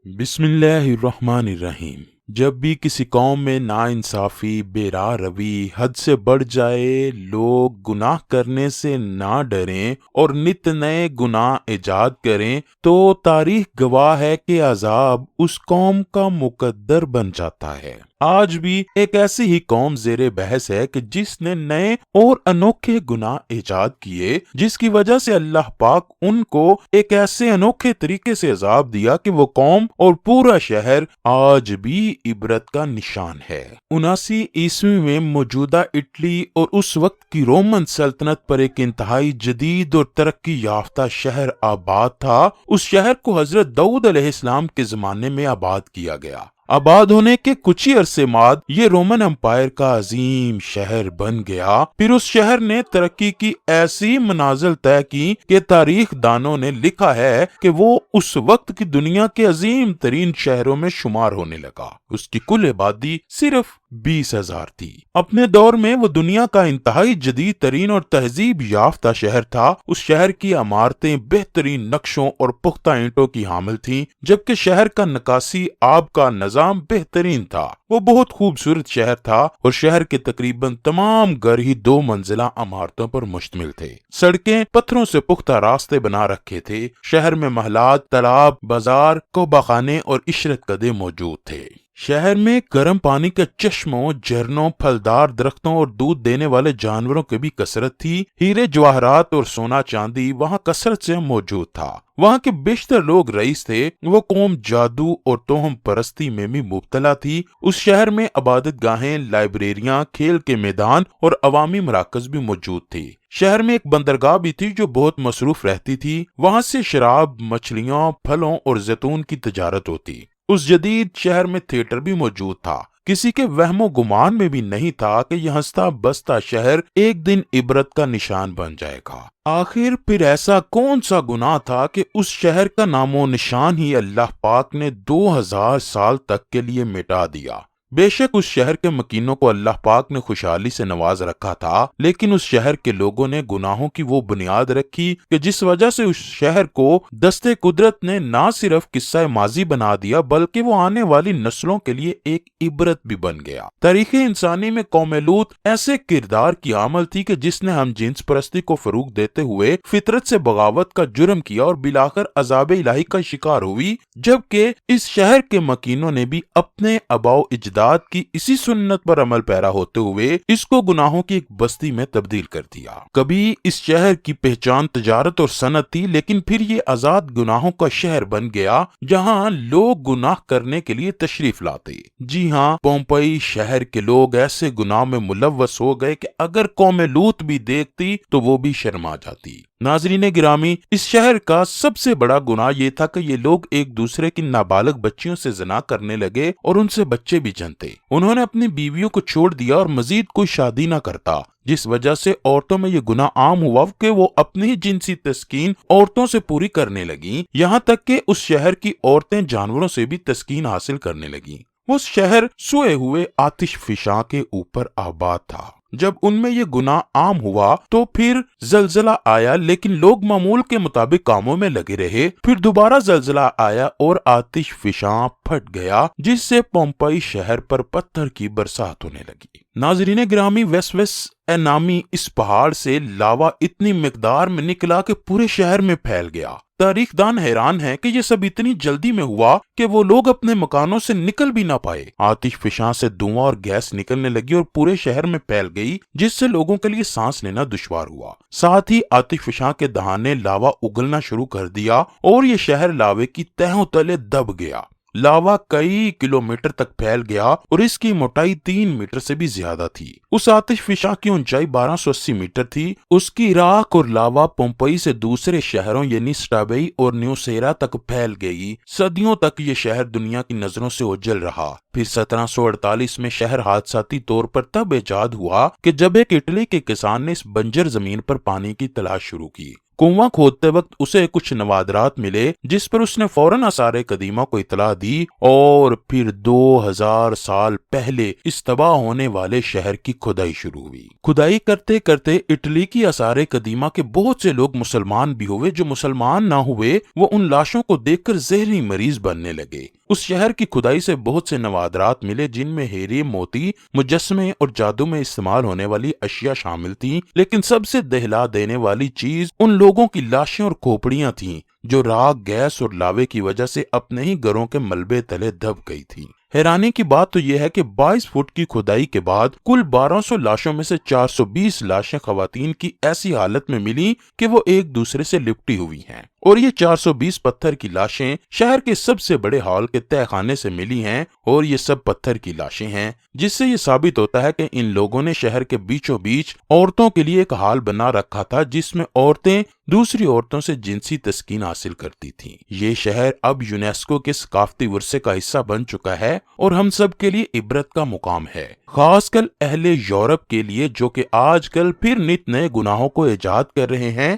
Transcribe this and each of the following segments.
بسم اللہ الرحمن الرحیم۔ جب بھی کسی قوم میں ناانصافی، بے راہ روی حد سے بڑھ جائے، لوگ گناہ کرنے سے نہ ڈریں اور نت نئے گناہ ایجاد کریں، تو تاریخ گواہ ہے کہ عذاب اس قوم کا مقدر بن جاتا ہے۔ آج بھی ایک ایسی ہی قوم زیر بحث ہے کہ جس نے نئے اور انوکھے گناہ ایجاد کیے، جس کی وجہ سے اللہ پاک ان کو ایک ایسے انوکھے طریقے سے عذاب دیا کہ وہ قوم اور پورا شہر آج بھی عبرت کا نشان ہے۔ 79 عیسوی میں موجودہ اٹلی اور اس وقت کی رومن سلطنت پر ایک انتہائی جدید اور ترقی یافتہ شہر آباد تھا۔ اس شہر کو حضرت داؤد علیہ السلام کے زمانے میں آباد کیا گیا۔ آباد ہونے کے کچھ ہی عرصے بعد یہ رومن امپائر کا عظیم شہر بن گیا۔ پھر اس شہر نے ترقی کی ایسی منازل طے کی کہ تاریخ دانوں نے لکھا ہے کہ وہ اس وقت کی دنیا کے عظیم ترین شہروں میں شمار ہونے لگا۔ اس کی کل آبادی صرف 20,000 تھی۔ اپنے دور میں وہ دنیا کا انتہائی جدید ترین اور تہذیب یافتہ شہر تھا۔ اس شہر کی عمارتیں بہترین نقشوں اور پختہ اینٹوں کی حامل تھیں، جبکہ شہر کا نکاسی آب کا نظام بہترین تھا۔ وہ بہت خوبصورت شہر تھا اور شہر کے تقریباً تمام گھر ہی 2 منزلہ عمارتوں پر مشتمل تھے۔ سڑکیں پتھروں سے پختہ راستے بنا رکھے تھے۔ شہر میں محلات، تالاب، بازار، کوبہ خانے اور عشرت کدے موجود تھے۔ شہر میں گرم پانی کے چشموں، جھرنوں، پھلدار درختوں اور دودھ دینے والے جانوروں کی بھی کثرت تھی۔ ہیرے جواہرات اور سونا چاندی وہاں کثرت سے موجود تھا۔ وہاں کے بیشتر لوگ رئیس تھے۔ وہ قوم جادو اور توہم پرستی میں بھی مبتلا تھی۔ اس شہر میں عبادت گاہیں، لائبریریاں، کھیل کے میدان اور عوامی مراکز بھی موجود تھے۔ شہر میں ایک بندرگاہ بھی تھی جو بہت مصروف رہتی تھی۔ وہاں سے شراب، مچھلیوں، پھلوں اور زیتون کی تجارت ہوتی۔ اس جدید شہر میں تھیٹر بھی موجود تھا۔ کسی کے وہم و گمان میں بھی نہیں تھا کہ یہ ہنستا بستا شہر ایک دن عبرت کا نشان بن جائے گا۔ آخر پھر ایسا کون سا گناہ تھا کہ اس شہر کا نام و نشان ہی اللہ پاک نے 2000 سال تک کے لیے مٹا دیا؟ بے شک اس شہر کے مکینوں کو اللہ پاک نے خوشحالی سے نواز رکھا تھا، لیکن اس شہر کے لوگوں نے گناہوں کی وہ بنیاد رکھی کہ جس وجہ سے اس شہر کو دستے قدرت نے نہ صرف قصہ ماضی بنا دیا بلکہ وہ آنے والی نسلوں کے لیے ایک عبرت بھی بن گیا۔ تاریخ انسانی میں قوم لوط ایسے کردار کی عامل تھی کہ جس نے ہم جنس پرستی کو فروغ دیتے ہوئے فطرت سے بغاوت کا جرم کیا اور بالآخر عذاب الہی کا شکار ہوئی، جبکہ اس شہر کے مکینوں نے بھی اپنے آباء و اجداد کی اسی سنت پر عمل پیرا ہوتے ہوئے اس کو گناہوں کی ایک بستی میں تبدیل کر دیا۔ کبھی اس شہر کی پہچان تجارت اور صنعت تھی، لیکن پھر یہ آزاد گناہوں کا شہر بن گیا جہاں لوگ گناہ کرنے کے لیے تشریف لاتے۔ جی ہاں، پومپئی شہر کے لوگ ایسے گناہ میں ملوث ہو گئے کہ اگر قوم لوط بھی دیکھتی تو وہ بھی شرما جاتی۔ ناظرین گرامی، اس شہر کا سب سے بڑا گناہ یہ تھا کہ یہ لوگ ایک دوسرے کی نابالغ بچیوں سے زنا کرنے لگے اور ان سے بچے بھی جنتے۔ انہوں نے اپنی بیویوں کو چھوڑ دیا اور مزید کوئی شادی نہ کرتا، جس وجہ سے عورتوں میں یہ گناہ عام ہوا کہ وہ اپنی جنسی تسکین عورتوں سے پوری کرنے لگیں، یہاں تک کہ اس شہر کی عورتیں جانوروں سے بھی تسکین حاصل کرنے لگیں۔ وہ شہر سوئے ہوئے آتش فشاں کے اوپر آباد تھا۔ جب ان میں یہ گناہ عام ہوا تو پھر زلزلہ آیا، لیکن لوگ معمول کے مطابق کاموں میں لگے رہے۔ پھر دوبارہ زلزلہ آیا اور آتش فشاں پھٹ گیا، جس سے پومپئی شہر پر پتھر کی برسات ہونے لگی۔ ناظرین گرامی، ویسوس نامی اس پہاڑ سے لاوا اتنی مقدار میں نکلا کہ پورے شہر میں پھیل گیا۔ تاریخ دان حیران ہے کہ یہ سب اتنی جلدی میں ہوا کہ وہ لوگ اپنے مکانوں سے نکل بھی نہ پائے۔ آتش فشاں سے دھواں اور گیس نکلنے لگی اور پورے شہر میں پھیل گئی، جس سے لوگوں کے لیے سانس لینا دشوار ہوا۔ ساتھ ہی آتش فشاں کے دہانے لاوا اگلنا شروع کر دیا اور یہ شہر لاوے کی تہوں تلے دب گیا۔ لاوا کئی کلومیٹر تک پھیل گیا اور اس کی موٹائی 3 میٹر سے بھی زیادہ تھی۔ اس آتش فشاں کی اونچائی 1280 میٹر تھی۔ اس کی راکھ اور لاوا پومپئی سے دوسرے شہروں یعنی سٹابئی اور نیوسیرا تک پھیل گئی۔ صدیوں تک یہ شہر دنیا کی نظروں سے اوجھل رہا۔ پھر 1748 میں شہر حادثاتی طور پر تب ایجاد ہوا کہ جب ایک اٹلی کے کسان نے اس بنجر زمین پر پانی کی تلاش شروع کی۔ کنواں کھودتے وقت اسے کچھ نوادرات ملے جس پر اس نے فوراً آثار قدیمہ کو اطلاع دی اور پھر 2000 سال پہلے اس تباہ ہونے والے شہر کی کھدائی شروع ہوئی۔ کھدائی کرتے کرتے اٹلی کی آثار قدیمہ کے بہت سے لوگ مسلمان بھی ہوئے، جو مسلمان نہ ہوئے وہ ان لاشوں کو دیکھ کر ذہنی مریض بننے لگے۔ اس شہر کی کھدائی سے بہت سے نوادرات ملے جن میں ہیرے، موتی، مجسمے اور جادو میں استعمال ہونے والی اشیاء شامل تھیں، لیکن سب سے دہلا دینے والی چیز ان لوگوں کی لاشیں اور کھوپڑیاں تھیں جو راکھ، گیس اور لاوے کی وجہ سے اپنے ہی گھروں کے ملبے تلے دب گئی تھی۔ حیرانی کی بات تو یہ ہے کہ 22 فٹ کی کھدائی کے بعد کل 1200 لاشوں میں سے 420 لاشیں خواتین کی ایسی حالت میں ملی کہ وہ ایک دوسرے سے لپٹی ہوئی ہیں، اور یہ 420 پتھر کی لاشیں شہر کے سب سے بڑے ہال کے تہہ خانے سے ملی ہیں، اور یہ سب پتھر کی لاشیں ہیں، جس سے یہ ثابت ہوتا ہے کہ ان لوگوں نے شہر کے بیچوں بیچ عورتوں کے لیے ایک ہال بنا رکھا تھا جس میں عورتیں دوسری عورتوں سے جنسی تسکین حاصل کرتی تھیں۔ یہ شہر اب یونیسکو کے ثقافتی ورثے کا حصہ بن چکا ہے اور ہم سب کے لیے عبرت کا مقام ہے، خاص کر اہل یورپ کے لیے جو کہ آج کل پھر نت نئے گناہوں کو ایجاد کر رہے ہیں۔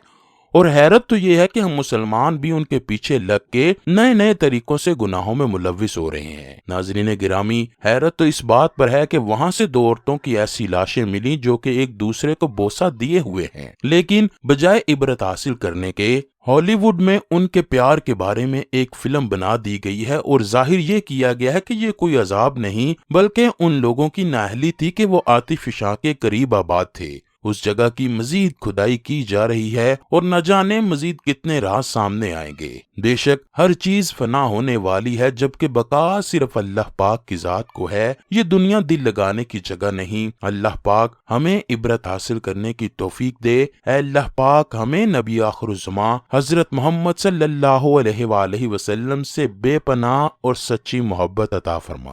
اور حیرت تو یہ ہے کہ ہم مسلمان بھی ان کے پیچھے لگ کے نئے نئے طریقوں سے گناہوں میں ملوث ہو رہے ہیں۔ ناظرین گرامی، حیرت تو اس بات پر ہے کہ وہاں سے 2 عورتوں کی ایسی لاشیں ملی جو کہ ایک دوسرے کو بوسہ دیے ہوئے ہیں، لیکن بجائے عبرت حاصل کرنے کے ہالی ووڈ میں ان کے پیار کے بارے میں ایک فلم بنا دی گئی ہے، اور ظاہر یہ کیا گیا ہے کہ یہ کوئی عذاب نہیں بلکہ ان لوگوں کی نااہلی تھی کہ وہ آتش فشاں کے قریب آباد تھے۔ اس جگہ کی مزید کھدائی کی جا رہی ہے اور نہ جانے مزید کتنے راز سامنے آئیں گے۔ بے شک ہر چیز فنا ہونے والی ہے، جبکہ بقا صرف اللہ پاک کی ذات کو ہے۔ یہ دنیا دل لگانے کی جگہ نہیں۔ اللہ پاک ہمیں عبرت حاصل کرنے کی توفیق دے۔ اے اللہ پاک ہمیں نبی آخر الزماں حضرت محمد صلی اللہ علیہ وآلہ وسلم سے بے پناہ اور سچی محبت عطا فرما۔